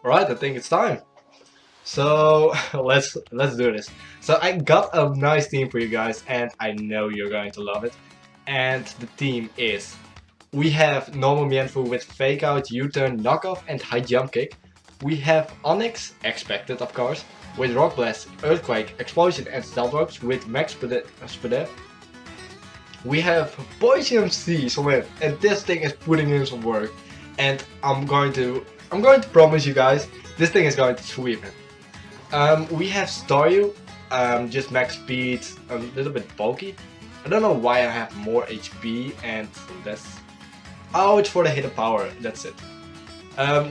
Alright, I think it's time. So let's do this. So I got a nice team for you guys, and I know you're going to love it. And the team is: we have normal Mienfoo with fake out, U-turn, knockoff, and high jump kick. We have Onyx, expected of course, with rock blast, earthquake, explosion, and stealth ropes with max speed. We have Poison C, and this thing is putting in some work. And I'm going to promise you guys, this thing is going to sweep it. We have Staryu, just max speed, a little bit bulky. I don't know why I have more HP and less. Oh, it's for the hidden power, that's it.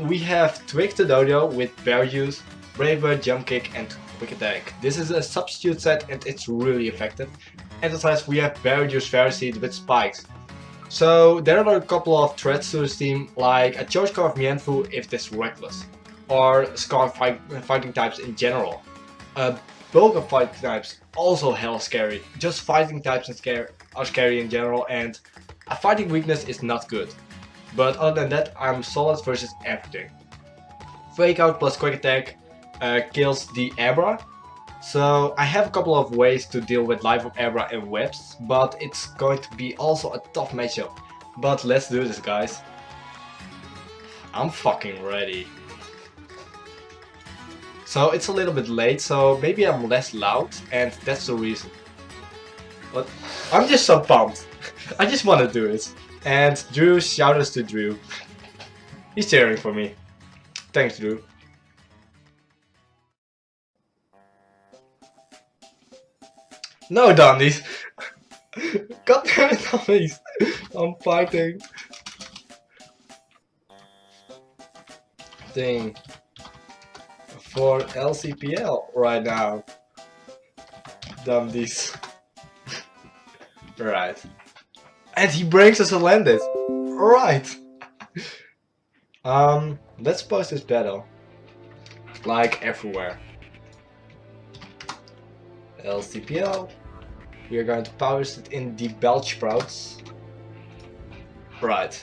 We have Twix the Dodo with Bear Juice, Brave Bird, Jump Kick, and Quick Attack. This is a substitute set and it's really effective. And at last we have Bear Juice Seed with Spikes. So there are a couple of threats to this team, like a Choice Scarf Mienfoo if this reckless, or Scarf fighting types in general. Bulk of fighting types also hell scary. Just fighting types are scary in general, and a fighting weakness is not good. But other than that, I'm solid versus everything. Fake out plus quick attack kills the Abra. So I have a couple of ways to deal with Life of Abra and Webs, but it's going to be also a tough matchup. But let's do this, guys. I'm fucking ready. So it's a little bit late, so maybe I'm less loud, and that's the reason. But I'm just so pumped. I just want to do it. And Drew, shout outs to Drew. He's cheering for me. Thanks, Drew. No, Dundies. God damn it, Dundies. I'm fighting. Thing for LCPL right now. Dundies. Right. And he breaks us a landed. Right. Let's post this battle. Like everywhere. LCPL. We are going to post it in the Belchsprouts. Right.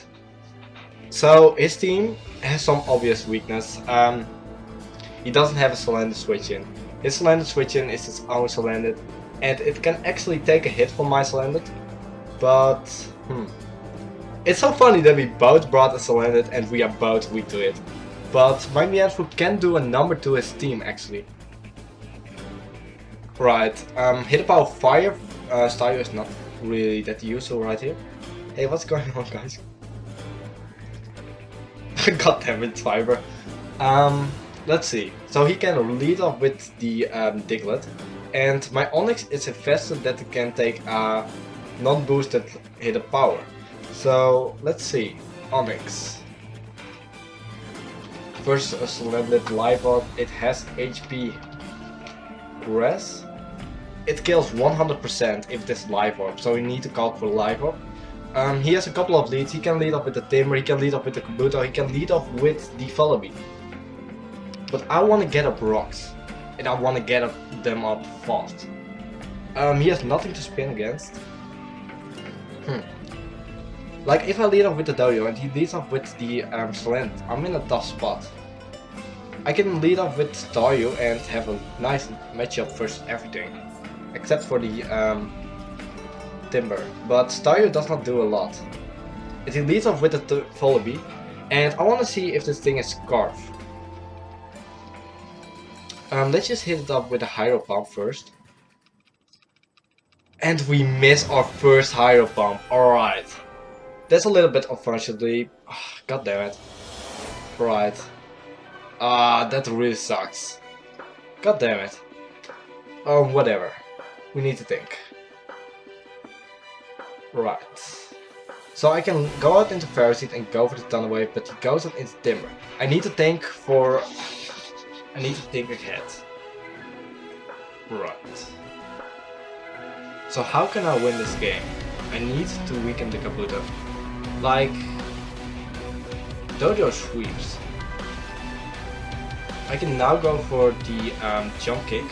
So his team has some obvious weakness. He doesn't have a Salandit switch in. His Salandit switch in is his own Salandit, and it can actually take a hit from my Salandit. But it's so funny that we both brought a Salandit and we are both weak to it. But my Mienfoo can do a number to his team actually. Right, hit power fire, Staryu is not really that useful right here. Hey, what's going on, guys? God damn it, Fiber. Let's see. So he can lead off with the Diglett, and my Onyx is invested that it can take a non-boosted hit power. So let's see. Onyx versus a Salandit Life Orb. It has HP. Grass. It kills 100% if this Life Orb, so you need to calc for Life Orb. He has a couple of leads. He can lead off with the Timber, he can lead off with the Kabuto, he can lead off with the Vullaby. But I want to get up rocks, and I want to get them up fast. He has nothing to spin against. Like if I lead off with the Dodo and he leads off with the Slant, I'm in a tough spot. I can lead off with Staryu and have a nice matchup versus everything, except for the Timber. But Staryu does not do a lot. He leads off with the Vullaby, and I want to see if this thing is Scarf. Let's just hit it up with a Hydro Pump first. And we miss our first Hydro Pump, alright. That's a little bit unfortunately. God damn it. Right. That really sucks. God damn it. Whatever. We need to think. Right. So I can go out into Fairy Seed and go for the Thunder Wave, but he goes out into Timber. I need to think ahead. Right. So how can I win this game? I need to weaken the Kabuto. Like Dojo sweeps. I can now go for the jump kick.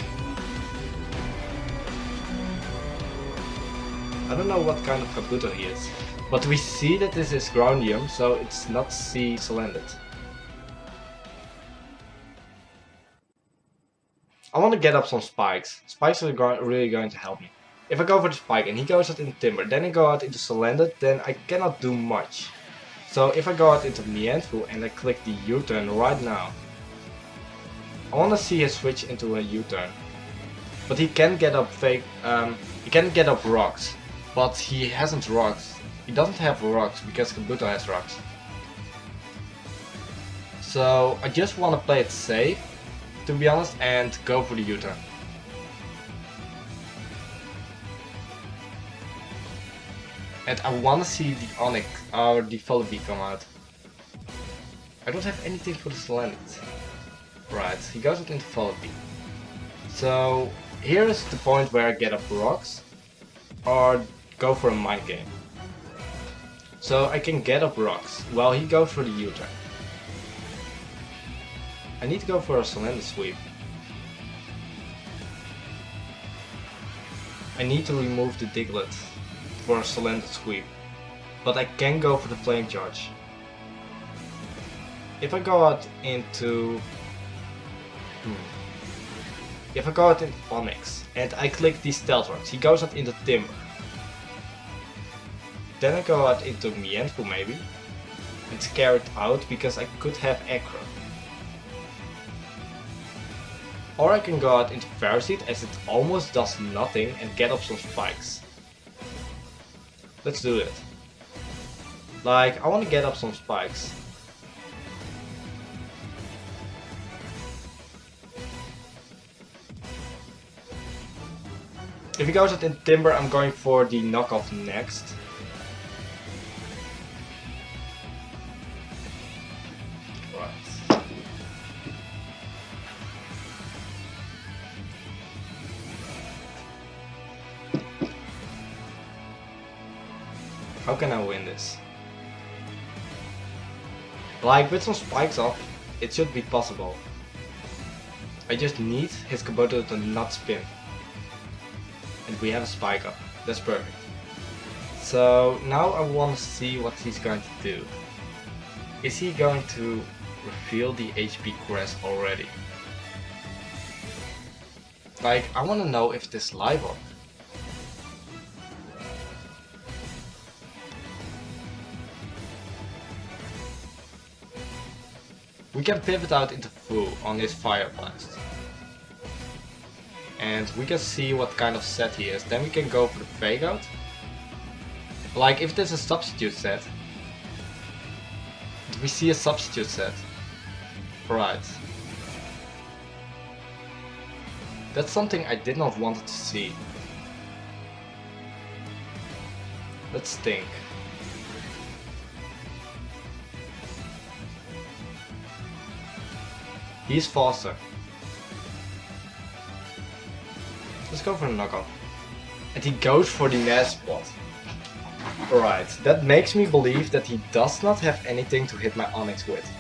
I don't know what kind of Kabuto he is, but we see that this is Groundium, so it's not C Salandit. I want to get up some spikes. Spikes are really going to help me. If I go for the spike and he goes out into timber, then I go out into Slanted, then I cannot do much. So if I go out into Meandfu and I click the U-turn right now, I want to see him switch into a U-turn. But he can get up he can get up rocks, but he hasn't rocks. He doesn't have rocks because Kabuto has rocks. So I just want to play it safe, to be honest, and go for the U-turn. And I want to see the Onyx or the Volibee come out. I don't have anything for the Slanted. Right, he goes out into Volibee. So here is the point where I get up rocks or go for a mind game. So I can get up rocks while he goes for the U-turn. I need to go for a Slanted sweep. I need to remove the Diglett for a Slanted sweep, but I can go for the Flame Charge. If I go out into If I go out into Onyx and I click these Stealth Rocks, he goes out into Timber. Then I go out into Meandfu maybe and scare it out because I could have Aggro. Or I can go out into Ferroseed as it almost does nothing and get up some spikes. Let's do it. Like, I want to get up some spikes. If he goes out in Timber, I'm going for the knockoff next. Right. How can I win this? Like, with some spikes off, it should be possible. I just need his Kabuto to not spin. And we have a spike up. That's perfect. So now I want to see what he's going to do. Is he going to reveal the HP crest already? Like, I want to know if it is live up. We can pivot out into Fu on his Fire Blast. And we can see what kind of set he is. Then we can go for the Fake Out. Like, if it is a substitute set. We see a substitute set. Right. That's something I did not want to see. Let's think. He's faster. Let's go for the knockoff. And he goes for the mass spot. Alright, that makes me believe that he does not have anything to hit my Onyx with.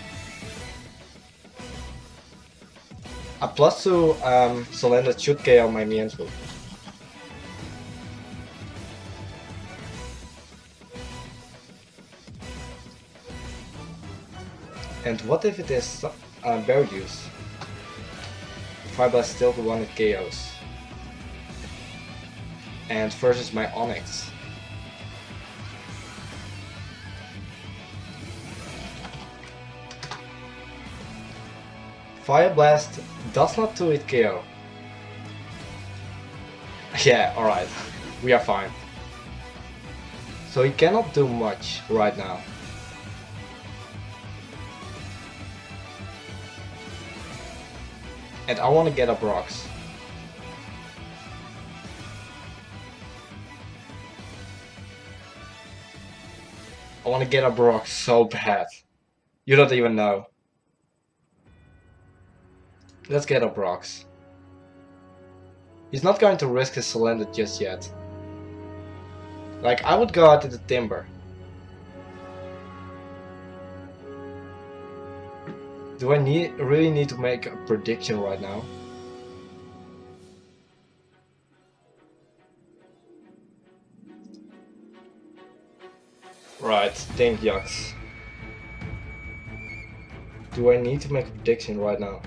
A +2 Slanted should KO my Meandfu. And what if it is Berry Juice? Fire Blast still the one it KOs. And versus my Onyx. Fire Blast does not 2-hit KO. Yeah, alright. We are fine. So he cannot do much right now. And I want to get up rocks. I want to get up rocks so bad. You don't even know. Let's get up rocks. He's not going to risk his Slanted just yet. Like, I would go out to the Timber. Do I really need to make a prediction right now? Right, think Yaks. Do I need to make a prediction right now?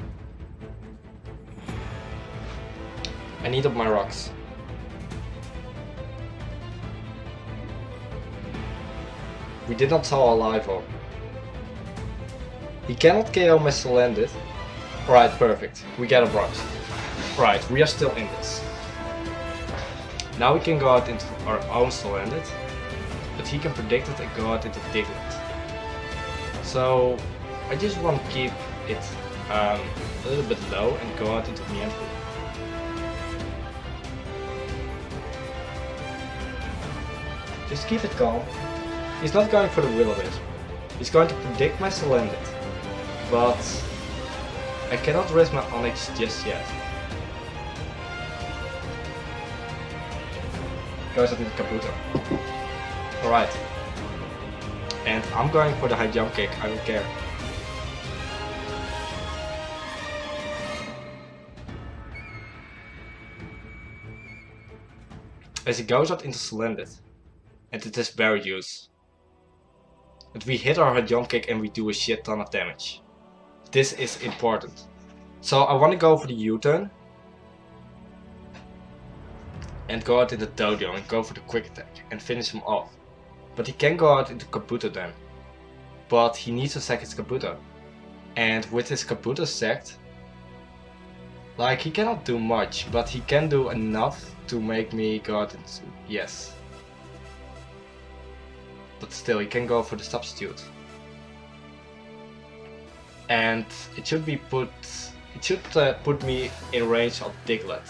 I need up my rocks. We did not saw a live orb. He cannot KO my Splendid. Right, perfect. We get a rocks. Right, we are still in this. Now we can go out into our own Splendid, but he can predict it and go out into Diglett. So I just want to keep it a little bit low and go out into Mienfoo. Just keep it calm. He's not going for the Will-O-Wisp. He's going to predict my Splendid, but I cannot risk my Onyx just yet. Goes out into Kabuto. Alright. And I'm going for the high jump kick, I don't care. As he goes out into Splendid, and it is Berry Juice. And we hit our high jump kick and we do a shit ton of damage. This is important. So I want to go for the U-turn. And go out into Dojo and go for the quick attack and finish him off. But he can go out into Kabuto then. But he needs to sack his Kabuto. And with his Kabuto sacked, like, he cannot do much, but he can do enough to make me go out into... Yes. But still, he can go for the substitute. And it should be put... It should put me in range of Diglett.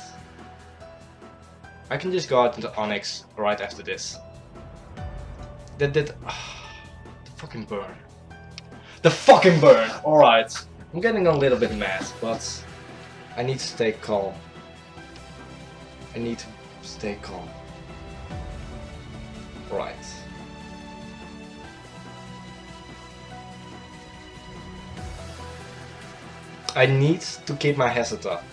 I can just go out into Onyx right after this. That did... the fucking burn. The fucking burn! Alright. I'm getting a little bit mad, but I need to stay calm. I need to stay calm. Right. I need to keep my hazard up.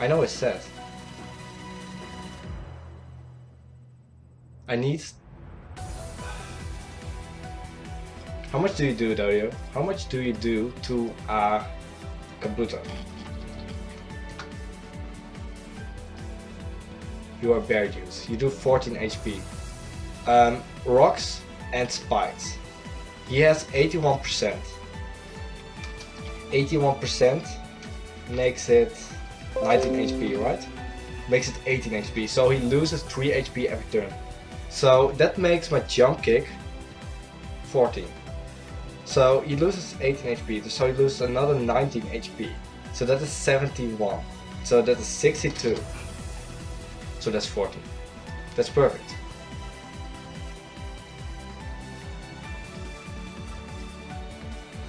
I know it's sad. I need... How much do you do, Dorio? How much do you do to Kabuto? You are Bear Juice. You do 14 HP. Rocks and Spikes. He has 81%. 81% makes it 19 HP, right? Makes it 18 HP, so he loses 3 HP every turn. So that makes my jump kick 14. So he loses 18 HP, so he loses another 19 HP. So that is 71. So that is 62. So that's 14. That's perfect.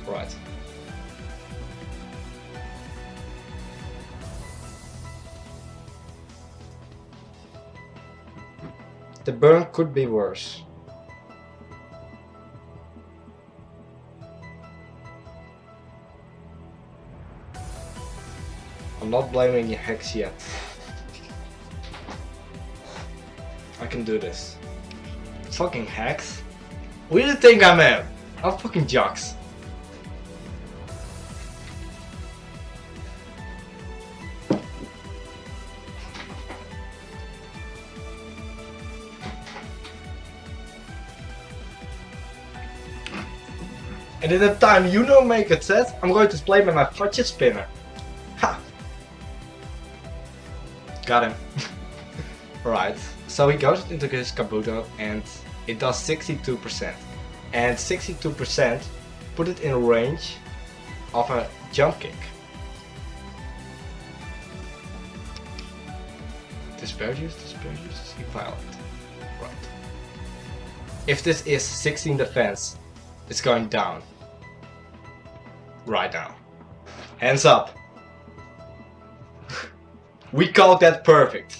Right. The burn could be worse. I'm not blaming your Hex yet. I can do this. Fucking Hex? Who do you think I am? I'm fucking Jux. And in the time you don't make it set, I'm going to play with my fudge spinner. Ha! Got him. Right, so he goes into his Kabuto and it does 62%. And 62% put it in range of a jump kick. Despair juice is equivalent. Right. If this is 16 defense, it's going down. Right now. Hands up. We called that perfect.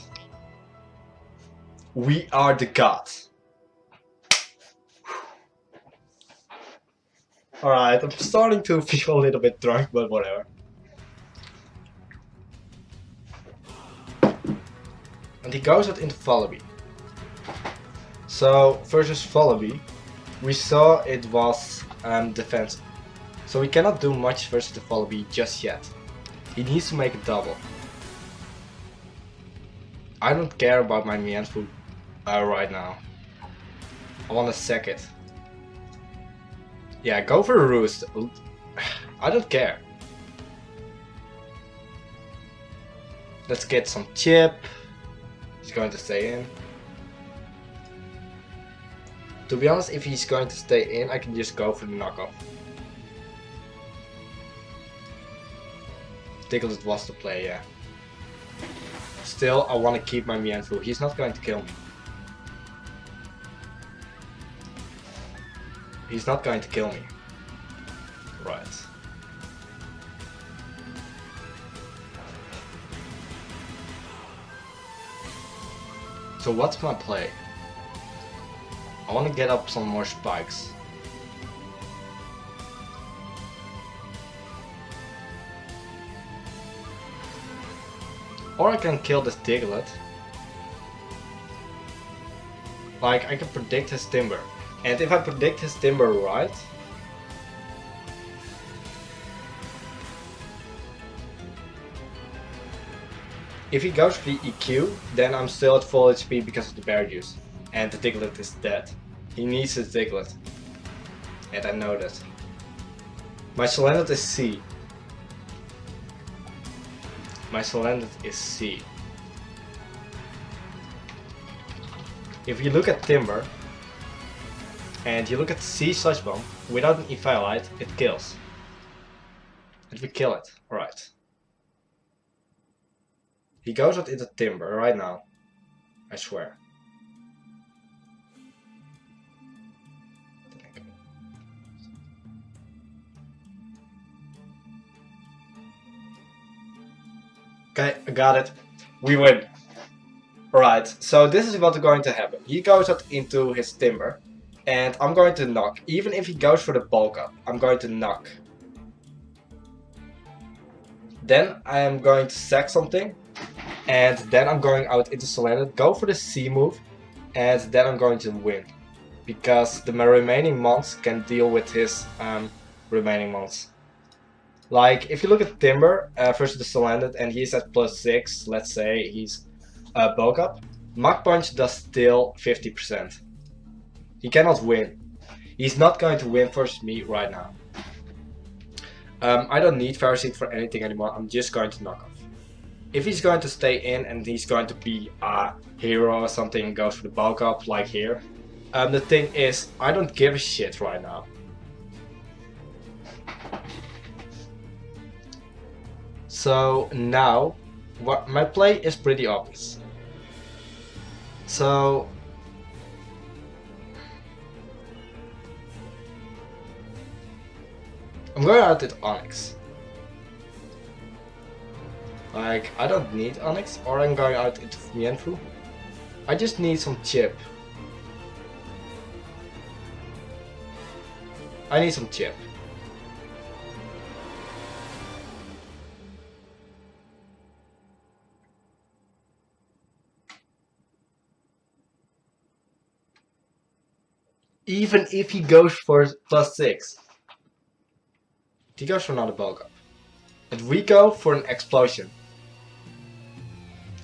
We are the gods. Alright, I'm starting to feel a little bit drunk, but whatever. And he goes out into Vullaby. So, versus Vullaby, we saw it was defense So he cannot do much versus the Volleybee just yet. He needs to make a double. I don't care about my Mienfoo right now. I wanna sack it. Yeah, go for a roost. I don't care. Let's get some chip. He's going to stay in. To be honest, if he's going to stay in, I can just go for the knockoff. Diglett was the play, yeah. Still, I want to keep my Mienfoo. He's not going to kill me. He's not going to kill me. Right. So what's my play? I want to get up some more spikes. Or I can kill this Diglett. Like, I can predict his Timber. And if I predict his Timber right... If he goes for the EQ, then I'm still at full HP because of the Bear Juice. And the Diglett is dead. He needs his Diglett. And I know that. My Salandit is C. My Salandit is C. If you look at Timber, and you look at C Sludge Bomb, without an Eviolite, it kills. And we kill it. Alright. He goes out into Timber right now. I swear. Okay, I got it. We win. Alright, so this is what's going to happen. He goes out into his Timber, and I'm going to knock. Even if he goes for the bulk up, I'm going to knock. Then I am going to sack something, and then I'm going out into Salandit, go for the C move, and then I'm going to win. Because my remaining mons can deal with his remaining mons. Like, if you look at Timber versus the Salandit and he's at +6, let's say he's bulk up, Mach Punch does still 50%. He cannot win. He's not going to win versus me right now. I don't need Ferrocene for anything anymore, I'm just going to knock off. If he's going to stay in and he's going to be a hero or something and goes for the bulk up like here, the thing is, I don't give a shit right now. So now, my play is pretty obvious. So I'm going out with Onyx. Like, I don't need Onyx, or I'm going out into Mienfoo. I just need some chip. I need some chip. Even if he goes for +6. He goes for another bulk up. And we go for an explosion.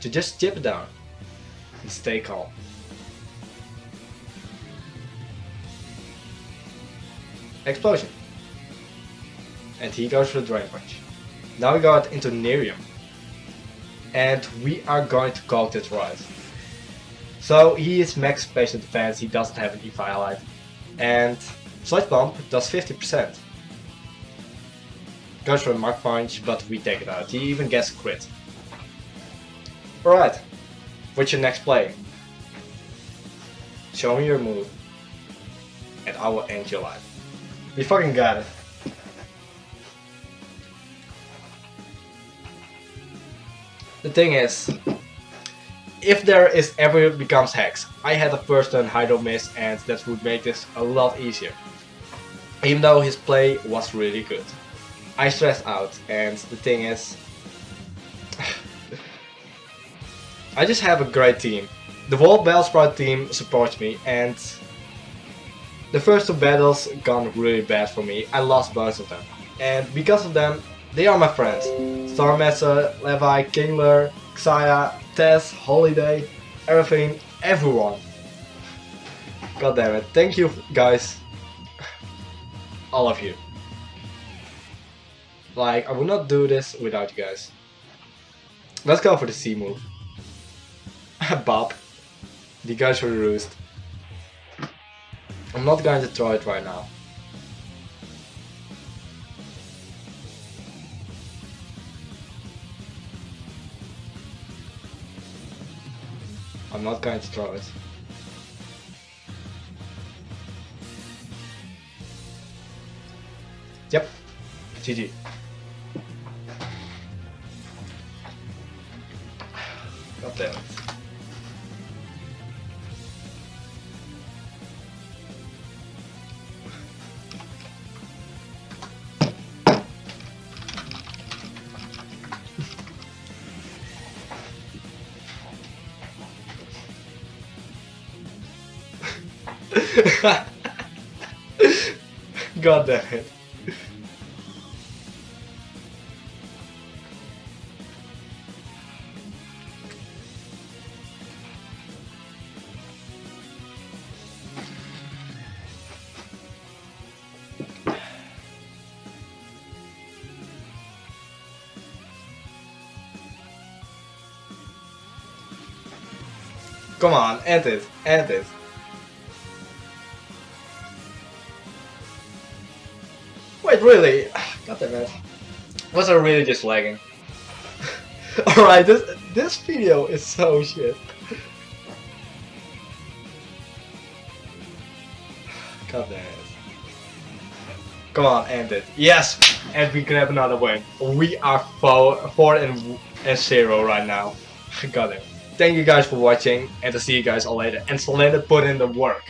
To just chip it down. And stay calm. Explosion. And he goes for the Drain Punch. Now we go out into Nerium. And we are going to call this right. So he is max special defense, he doesn't have an Eviolite. And Sludge Bomb does 50%. Goes for a Mach Punch, but we take it out. He even gets a crit. Alright, what's your next play? Show me your move, and I will end your life. We fucking got it. The thing is, if there is ever becomes Hex, I had a first turn Hydro Miss and that would make this a lot easier. Even though his play was really good. I stressed out, and the thing is, I just have a great team. The whole Belchsprout team supports me, and the first two battles gone really bad for me. I lost both of them. And because of them, they are my friends. Starmesser, Levi, Kingler, Xaya, Tess, Holiday, everything, everyone. God damn it. Thank you guys. All of you. Like, I would not do this without you guys. Let's go for the C move. Bob. The guys for the roost. I'm not going to throw it right now. I'm not going to throw it. Yep. GG. God damn it. God damn it. Come on, end it, end it. Wait, really? God damn it. Was I really just lagging? Alright, this video is so shit. God damn it. Come on, end it. Yes! And we grab another win. We are 4-0 right now. God damn. Thank you guys for watching, and to see you guys all later. And Selena put in the work.